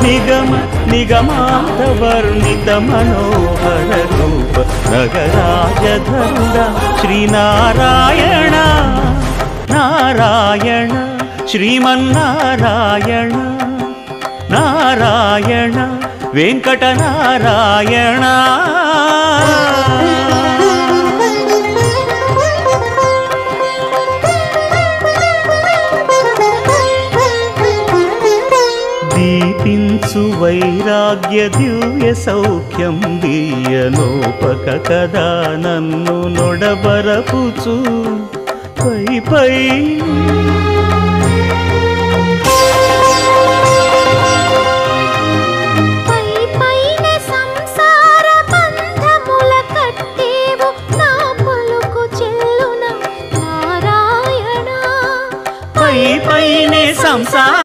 నిగమ నిగమాంత వర్ణిత మనోహర రూప నగరాజధరుడ శ్రీనారాయణ నారాయణ శ్రీమన్నారాయణ నారాయణ వెంకటనారాయణ దీపించు వైరాగ్య దివ్య సౌఖ్యం దీయనోపక కదా నన్ను నొడబరపుచు పై పై